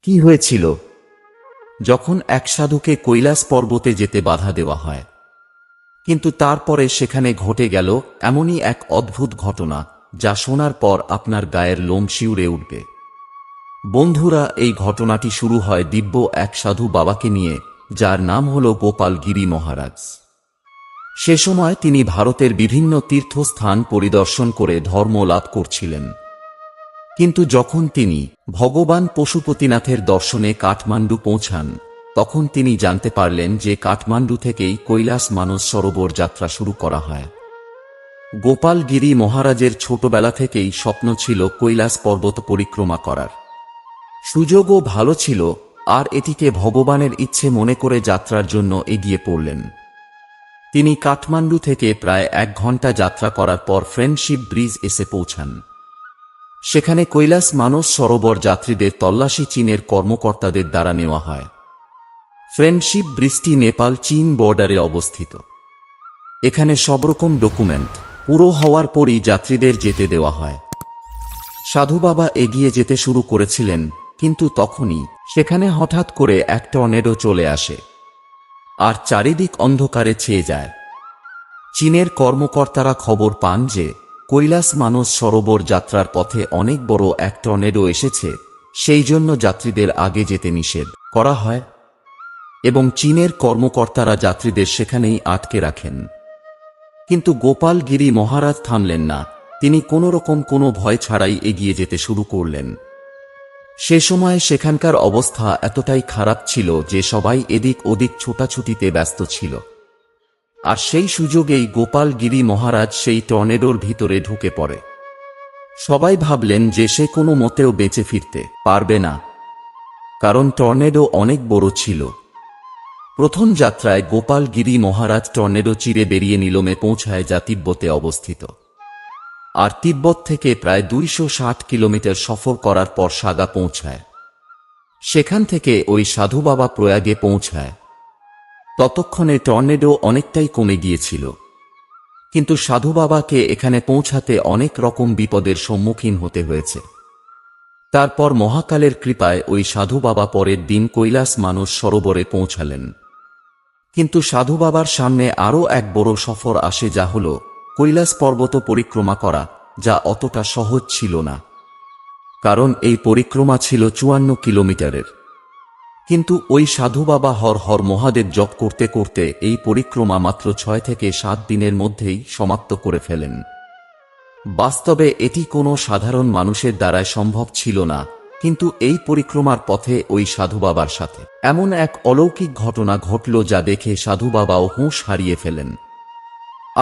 কি হয়েছিল? যখন এক সাধুকে কৈলাস পর্বতে যেতে বাধা দেওয়া হয়, কিন্তু তারপরে সেখানে ঘটে গেল এমনই এক অদ্ভুত ঘটনা যা শোনার পর আপনার গায়ের লোম শিউরে উঠবে। বন্ধুরা, এই ঘটনাটি শুরু হয় দিব্য এক সাধু বাবাকে নিয়ে, যার নাম হল গোপাল গিরি মহারাজ। সে সময় তিনি ভারতের বিভিন্ন তীর্থস্থান পরিদর্শন করে ধর্ম লাভ করছিলেন। কিন্তু যখন তিনি ভগবান পশুপতিনাথের দর্শনে কাঠমান্ডু পৌঁছান, তখন তিনি জানতে পারলেন যে কাঠমান্ডু থেকেই কৈলাস মানস সরোবর যাত্রা শুরু করা হয়। গোপাল গিরি মহারাজের ছোটবেলা থেকেই স্বপ্ন ছিল কৈলাস পর্বত পরিক্রমা করার। সুযোগও ভালো ছিল, আর এটিকে ভগবানের ইচ্ছে মনে করে যাত্রার জন্য এগিয়ে পড়লেন। তিনি কাঠমান্ডু থেকে প্রায় 1 ঘন্টা যাত্রা করার পর ফ্রেন্ডশিপ ব্রিজ এসে পৌঁছান। সেখানে কৈলাস মানস সরোবর যাত্রীদের তল্লাশি চীনের কর্মকর্তাদের দ্বারা নেওয়া হয়। ফ্রেন্ডশিপ ব্রিজটি নেপাল চীন বর্ডারে অবস্থিত। এখানে সব রকম ডকুমেন্ট পুরো হওয়ার পরই যাত্রীদের যেতে দেওয়া হয়। সাধু বাবা এগিয়ে যেতে শুরু করেছিলেন, কিন্তু তখনই সেখানে হঠাৎ করে এক টর্নেডো চলে আসে, আর চারিদিক অন্ধকারে ছেয়ে যায়। চীনের কর্মকর্তারা খবর পান যে কৈলাস মানস সরোবর যাত্রার পথে অনেক বড় এক টর্নেডো এসেছে, সেই জন্য যাত্রীদের আগে যেতে নিষেধ করা হয় এবং চীনের কর্মকর্তারা যাত্রীদের সেখানেই আটকে রাখেন। কিন্তু গোপাল গিরি মহারাজ থামলেন না। তিনি কোনো ভয় ছাড়াই এগিয়ে যেতে শুরু করলেন। সে সময় সেখানকার অবস্থা এতটাই খারাপ ছিল যে সবাই এদিক ওদিক ছোটাছুটিতে ব্যস্ত ছিল। আর সেই সুযোগেই গোপাল গিরি মহারাজ সেই টর্নেডোর ভিতরে ঢুকে পড়ে। সবাই ভাবলেন যে সে কোনো মতেও বেঁচে ফিরতে পারবে না, কারণ টর্নেডো অনেক বড় ছিল। প্রথম যাত্রায় গোপাল গিরি মহারাজ টর্নেডো চিরে বেরিয়ে নিলমে পৌঁছায়, যা তিব্বতে অবস্থিত। আর তিব্বত থেকে প্রায় 260 কিলোমিটার সফর করার পর সাগা পৌঁছায়। সেখান থেকে ওই সাধু বাবা প্রয়াগে পৌঁছায়। ততক্ষণে টর্নেডো অনেকটাই কমে গিয়েছিল, কিন্তু সাধু বাবাকে এখানে পৌঁছাতে অনেক রকম বিপদের সম্মুখীন হতে হয়েছে। তারপর মহাকালের কৃপায় ওই সাধু বাবা পরের দিন কৈলাস মানস সরোবরে পৌঁছালেন। কিন্তু সাধু বাবার সামনে আরও এক বড় সফর আসে, যা হল কৈলাস পর্বত পরিক্রমা করা, যা অতটা সহজ ছিল না, কারণ এই পরিক্রমা ছিল 54 কিলোমিটারের। কিন্তু ওই সাধু বাবা হর হর মহাদেব জপ করতে করতে এই পরিক্রমা মাত্র 6 থেকে 7 দিনের মধ্যেই সমাপ্ত করে ফেলেন। বাস্তবে এটি কোনো সাধারণ মানুষের দ্বারাই সম্ভব ছিল না, কিন্তু এই পরিক্রমার পথে ওই সাধু বাবার সাথে এমন এক অলৌকিক ঘটনা ঘটল, যা দেখে সাধু বাবাও হুঁশ হারিয়ে ফেলেন।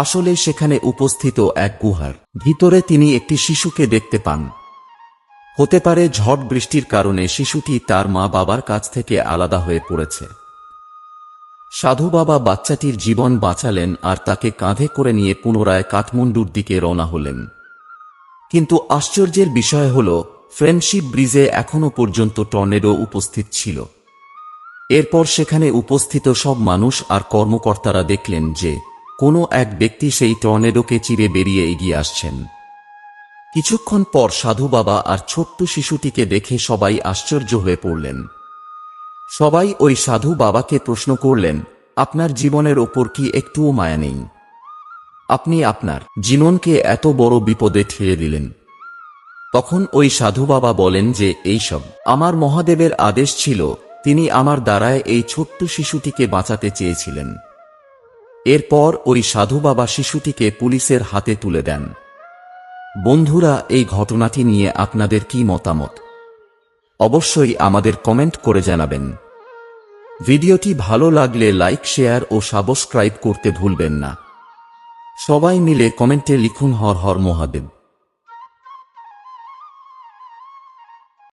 আসলে সেখানে উপস্থিত এক গুহার ভিতরে তিনি একটি শিশুকে দেখতে পান। হতে পারে ঝড় বৃষ্টির কারণে শিশুটি তার মা বাবার কাছ থেকে আলাদা হয়ে পড়েছে। সাধু বাবা বাচ্চাটির জীবন বাঁচালেন আর তাকে কাঁধে করে নিয়ে পুনরায় কাঠমান্ডুর দিকে রওনা হলেন। কিন্তু আশ্চর্যের বিষয় হল, ফ্রেন্ডশিপ ব্রিজে এখনো পর্যন্ত টর্নেডো উপস্থিত ছিল। এরপর সেখানে উপস্থিত সব মানুষ আর কর্মকর্তারা দেখলেন যে কোনো এক ব্যক্তি সেই টর্নেডোকে চিরে বেরিয়ে এগিয়ে আসছেন। কিছুক্ষণ পর সাধু বাবা আর ছোট্ট শিশুটিকে দেখে সবাই আশ্চর্য হয়ে পড়লেন। সবাই ওই সাধু বাবাকে প্রশ্ন করলেন, আপনার জীবনের ওপর কি একটুও মায়া নেই? আপনি আপনার জীবনকে এত বড় বিপদে ঠেলে দিলেন। তখন ওই সাধু বাবা বলেন যে এইসব আমার মহাদেবের আদেশ ছিল, তিনি আমার দ্বারায় এই ছোট্ট শিশুটিকে বাঁচাতে চেয়েছিলেন। এরপর ওই সাধু বাবা শিশুটিকে পুলিশের হাতে তুলে দেন। বন্ধুরা, এই ঘটনাটি নিয়ে আপনাদের কি মতামত? অবশ্যই আমাদের কমেন্ট করে জানাবেন। ভিডিওটি ভালো লাগলে লাইক, শেয়ার ও সাবস্ক্রাইব করতে ভুলবেন না। সবাই মিলে কমেন্টে লিখুন হর হর মহাদেব।